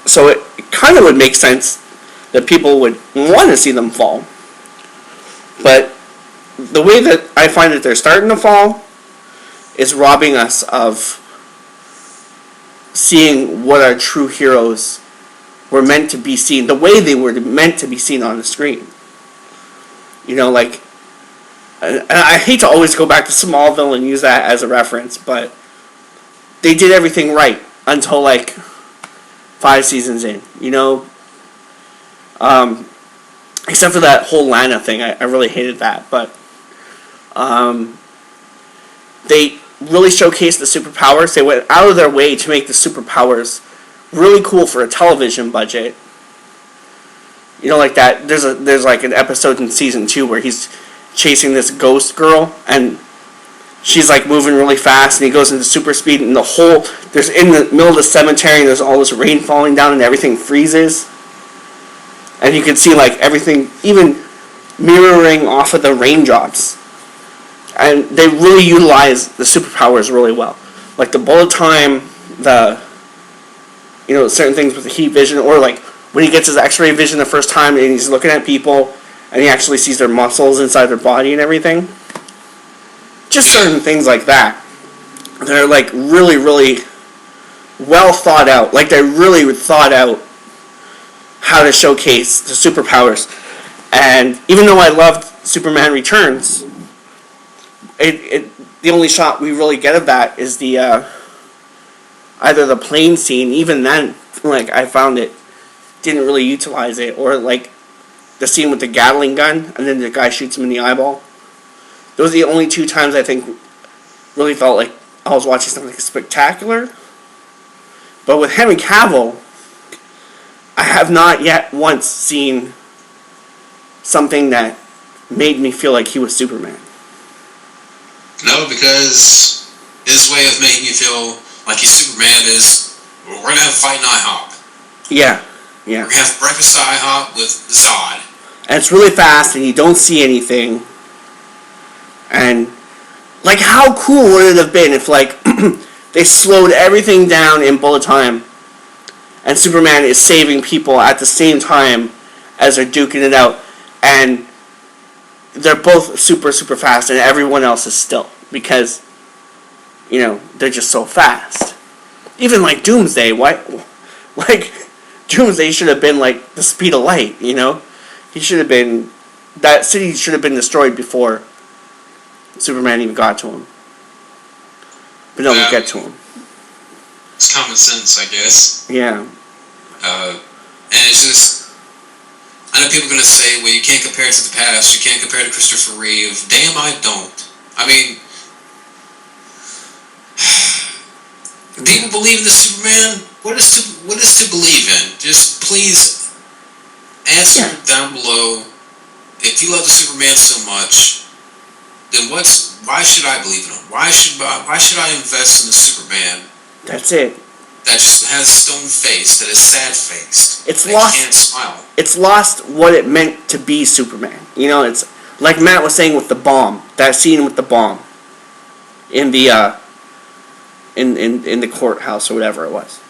So it kind of would make sense that people would want to see them fall. But the way that I find that they're starting to fall is robbing us of seeing what our true heroes were meant to be seen, the way they were meant to be seen on the screen. You know, like, and I hate to always go back to Smallville and use that as a reference, but they did everything right until like 5 seasons in, you know. Except for that whole Lana thing, I really hated that, but they really showcased the superpowers. They went out of their way to make the superpowers really cool for a television budget. You know, like that. There's like an episode in season 2 where he's chasing this ghost girl, and she's like moving really fast, and he goes into super speed, and there's in the middle of the cemetery, and there's all this rain falling down, and everything freezes, and you can see like everything even mirroring off of the raindrops, and they really utilize the superpowers really well, like the bullet time, certain things with the heat vision, or like when he gets his X-ray vision the first time and he's looking at people and he actually sees their muscles inside their body and everything. Just certain things like that. They're like really, really well thought out. Like they really thought out how to showcase the superpowers. And even though I loved Superman Returns, the only shot we really get of that is the either the plane scene. Even then, like I found it didn't really utilize it, or like the scene with the Gatling gun and then the guy shoots him in the eyeball. Those are the only 2 times I think really felt like I was watching something spectacular. But with Henry Cavill, I have not yet once seen something that made me feel like he was Superman. No, because his way of making you feel like he's Superman is, we're going to have a fight in IHOP. Yeah. We're going to have breakfast at IHOP with Zod. And it's really fast, and you don't see anything. And, like, how cool would it have been if, like, they slowed everything down in bullet time, and Superman is saving people at the same time as they're duking it out, and they're both super, super fast, and everyone else is still, because, you know, they're just so fast. Even, like, Doomsday, Doomsday should have been, like, the speed of light, you know? He should have been, that city should have been destroyed before Superman even got to him. But no, we get to him. It's common sense, I guess. Yeah. And it's just, I know people are going to say, well, you can't compare it to the past, you can't compare it to Christopher Reeve. Damn, I don't. I mean, people believe in the Superman. What is to believe in? Just please answer down below. If you love the Superman so much, then why should I believe in him? Why should I invest in the Superman? That's it. That just has a stone face, that is sad faced. It's lost. Can't smile. It's lost what it meant to be Superman. You know, it's like Matt was saying with the bomb. That scene with the bomb in the in the courthouse or whatever it was.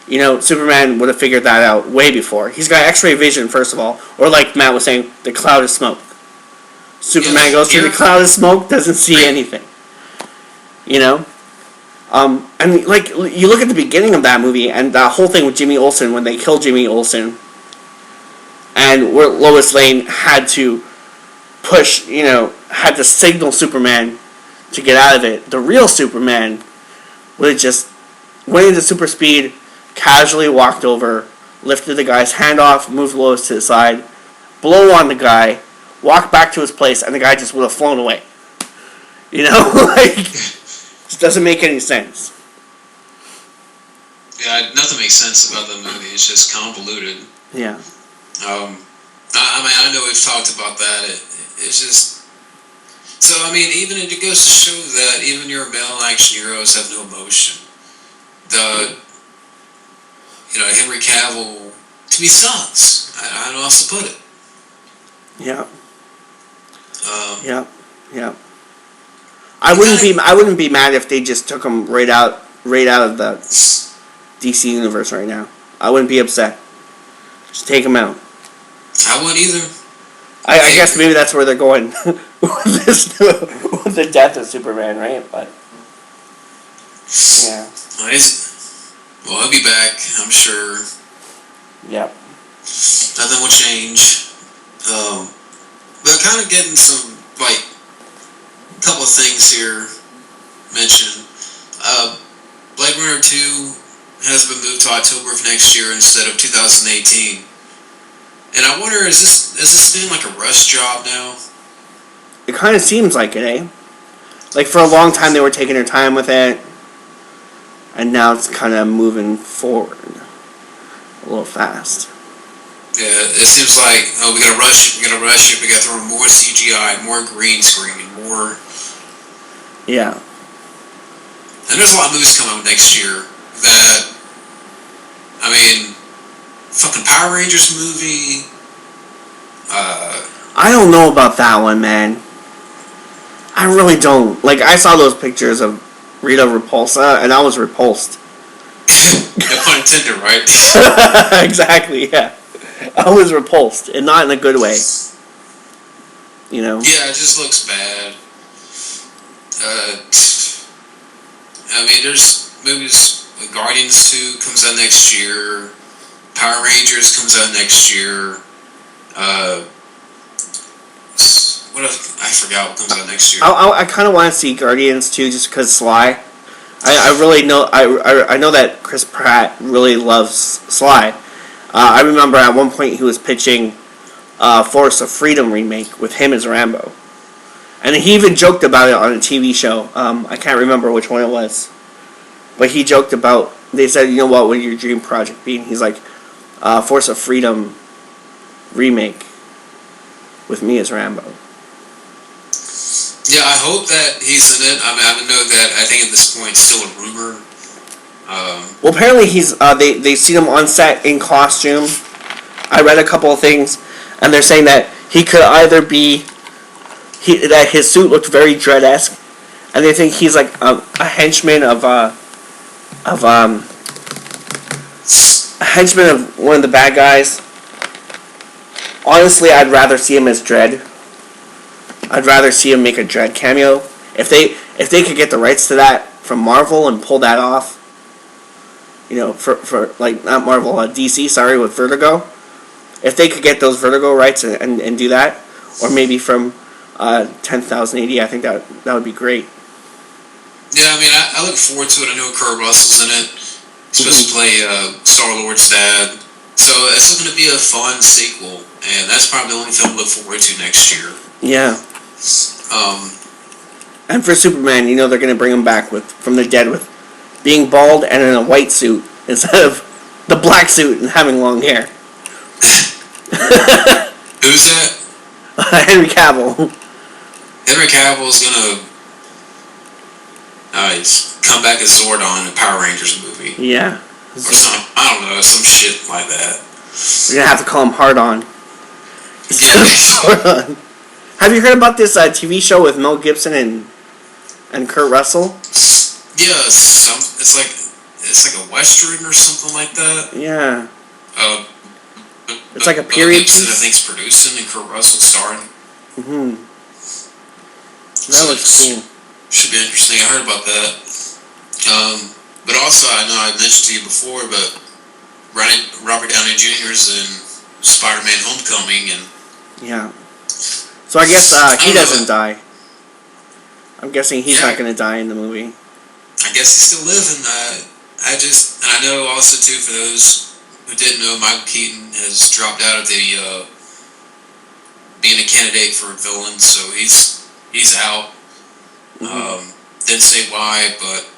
You know, Superman would have figured that out way before. He's got X-ray vision, first of all, or like Matt was saying, the cloud of smoke. Superman goes through the cloud of smoke, doesn't see anything. You know? And like, you look at the beginning of that movie, and the whole thing with Jimmy Olsen, when they killed Jimmy Olsen, and where Lois Lane had to push, you know, had to signal Superman to get out of it. The real Superman would have just went into super speed, casually walked over, lifted the guy's hand off, moved Lois to the side, blow on the guy, walk back to his place, and the guy just would have flown away. You know? Like, it doesn't make any sense. Yeah, nothing makes sense about the movie. It's just convoluted. Yeah. I mean, I know we've talked about that. It's just... So, I mean, even it goes to show that even your male action heroes have no emotion. Henry Cavill, to me, sucks. I don't know how else to put it. Yeah. Yeah. I wouldn't be mad if they just took him right out of DC universe right now. I wouldn't be upset. Just take him out. I wouldn't either. I guess maybe that's where they're going with this, with the death of Superman, right? But yeah. Well, he'll be back, I'm sure. Yep. Nothing will change. But kind of getting some, like, couple of things here mentioned. Blade Runner 2 has been moved to October of next year instead of 2018. And I wonder, is this been like a rush job now? It kind of seems like it, eh? Like, for a long time they were taking their time with it, and now it's kind of moving forward a little fast. Yeah, it seems like, oh, we gotta rush it, we gotta throw in more CGI, more green screen, more... Yeah. And there's a lot of movies coming out next year that, I mean, fucking Power Rangers movie, I don't know about that one, man. I really don't. Like, I saw those pictures of Rita Repulsa, and I was repulsed. no pun intended, right? Exactly, yeah. I was repulsed, and not in a good way. You know? Yeah, it just looks bad. I mean, there's movies, Guardians 2 comes out next year, Power Rangers comes out next year, I forgot what comes out next year. I kind of want to see Guardians 2 just because Sly. I really know, I know that Chris Pratt really loves Sly. I remember at one point he was pitching Force of Freedom remake with him as Rambo. And he even joked about it on a TV show. I can't remember which one it was. But he joked about, they said, you know what would your dream project be? And he's like, Force of Freedom remake with me as Rambo. Yeah, I hope that he's in it. I mean, I know that I think at this point it's still a rumor. Well, apparently he's, they've seen him on set in costume. I read a couple of things, and they're saying that he could either be, that his suit looked very Dredd-esque, and they think he's like a henchman of one of the bad guys. Honestly, I'd rather see him as Dredd. I'd rather see him make a Dredd cameo. If they could get the rights to that from Marvel and pull that off, you know, for like, not Marvel, DC, sorry, with Vertigo. If they could get those Vertigo rights and do that, or maybe from 10,000 AD, I think that would be great. Yeah, I mean, I look forward to it. I know Kurt Russell's in it. He's supposed to play Star-Lord's dad. So it's looking to be a fun sequel, and that's probably the only film to look forward to next year. Yeah. And for Superman, you know, they're going to bring him back from the dead with being bald and in a white suit instead of the black suit and having long hair. Who's that? Henry Cavill. Henry Cavill's gonna come back as Zordon in a Power Rangers movie. Yeah. Or some, I don't know, some shit like that. You're going to have to call him Hard-On. Yeah. Have you heard about this TV show with Mel Gibson and Kurt Russell? Yeah, it's like a Western or something like that. Yeah. It's like a period Gibson, piece. I think's producing, and Kurt Russell starring. Mm-hmm. That looks cool. Should be interesting. I heard about that. But also, I know I mentioned to you before, but Robert Downey Jr. is in Spider-Man: Homecoming, and yeah. So I guess he doesn't die. I'm guessing he's not going to die in the movie. I guess he's still living. And I know also too, for those who didn't know, Michael Keaton has dropped out of the being a candidate for a villain, so he's out. Mm-hmm. Didn't say why, but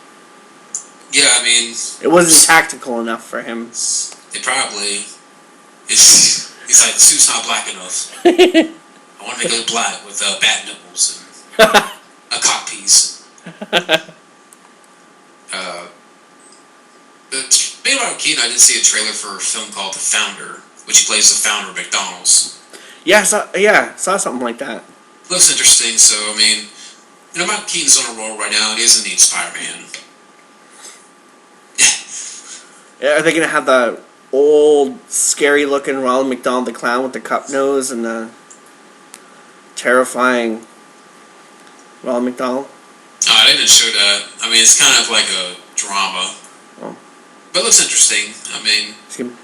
yeah, I mean, it wasn't tactical enough for him. It probably is. He's like, the suit's not black enough. I want to make it black with bat nipples and a cock piece. Speaking about Keaton, I did see a trailer for a film called The Founder, which he plays the founder of McDonald's. Yeah, saw something like that. Looks interesting. So I mean, you know, Michael Keaton's on a roll right now, and he doesn't need Spider-Man. Are they gonna have the old, scary-looking Ronald McDonald the Clown with the cup nose and the terrifying Ronald McDonald? They didn't show that. I mean, it's kind of like a drama. Oh. But it looks interesting. I mean...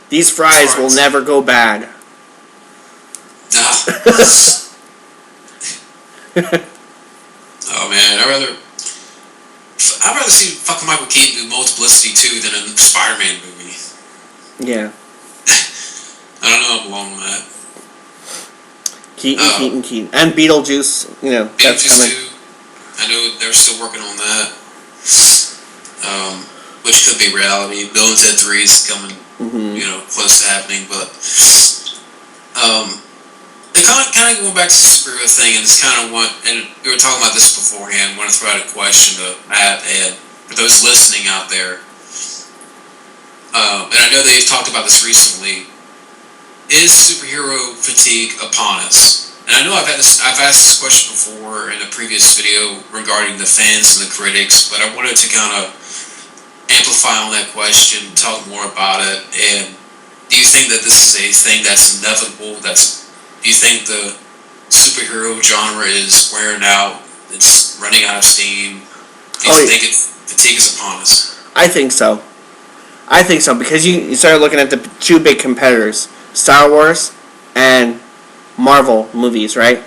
These fries will never go bad. Nah. Oh, man. I'd rather see fucking Michael Keaton do Multiplicity 2 than a Spider-Man movie. Yeah. I don't know. I'm along with that. Keaton. And Beetlejuice, that's coming. Too. I know they're still working on that. Which could be reality. Bill and Ted 3 is coming, close to happening, but they kind of going back to the superhero thing, and it's kind of and we were talking about this beforehand. I want to throw out a question to Matt and for those listening out there. And I know they've talked about this recently. Is superhero fatigue upon us? And I know I've asked this question before in a previous video regarding the fans and the critics, but I wanted to kind of amplify on that question, talk more about it. And do you think that this is a thing that's inevitable? Do you think the superhero genre is wearing out? It's running out of steam? Do you think fatigue is upon us? I think so. Because you started looking at the two big competitors, Star Wars and Marvel movies, right?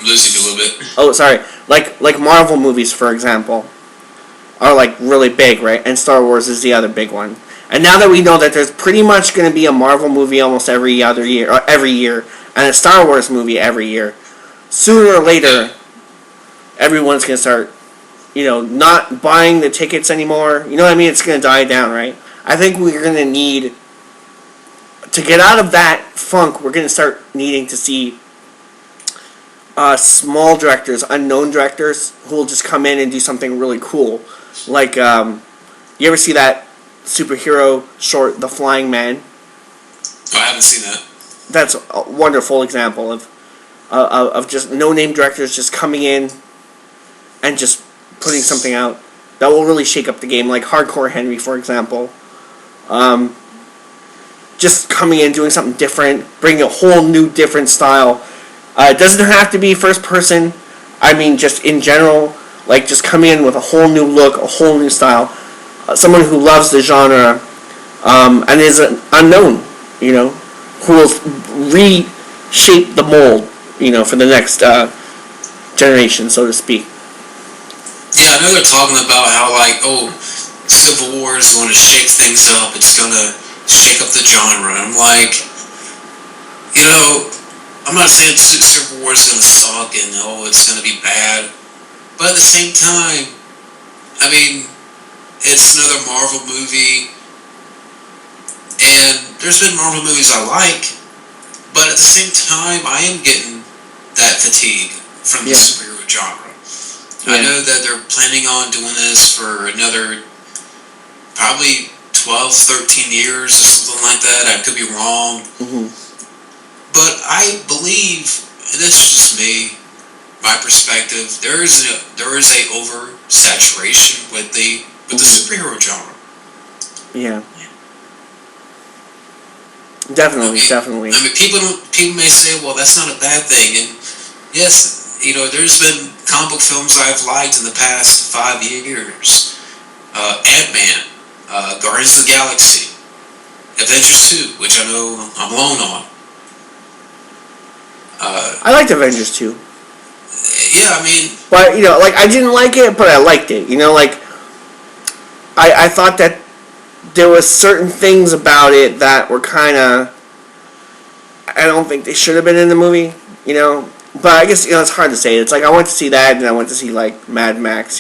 I'm losing you a little bit. Oh, sorry. Like Marvel movies, for example, are like really big, right? And Star Wars is the other big one. And now that we know that there's pretty much going to be a Marvel movie almost every year, and a Star Wars movie every year, sooner or later, everyone's going to start, not buying the tickets anymore. You know what I mean? It's going to die down, right? I think we're going to need to get out of that funk. We're going to start needing to see small directors, unknown directors, who will just come in and do something really cool. Like, you ever see that superhero short, The Flying Man? I haven't seen that. That's a wonderful example of just no-name directors just coming in and just putting something out that will really shake up the game. Like Hardcore Henry, for example. Just coming in, doing something different, bringing a whole new, different style. It doesn't have to be first person. I mean, just in general, like just coming in with a whole new look, a whole new style. Someone who loves the genre and is unknown, who will reshape the mold, for the next generation, so to speak. Yeah, I know they're talking about how, Civil War is going to shake things up. It's going to shake up the genre. I'm like, I'm not saying Civil War is going to suck and it's going to be bad, but at the same time, I mean, it's another Marvel movie, and there's been Marvel movies I like, but at the same time, I am getting that fatigue from the superhero genre. Yeah. I know that they're planning on doing this for another probably 12, 13 years or something like that. I could be wrong. Mm-hmm. But I believe, and this is just me, my perspective, there is a oversaturation with the superhero genre. Yeah. Definitely. I mean, people may say, well, that's not a bad thing. And yes, there's been comic book films I've liked in the past 5 years. Ant-Man, Guardians of the Galaxy, Avengers 2, which I know I'm alone on. I liked Avengers 2. Yeah, I mean... But, I didn't like it, but I liked it. I thought that there was certain things about it that were kind of... I don't think they should have been in the movie, But I guess, it's hard to say. It's like I went to see that, and I went to see, Mad Max,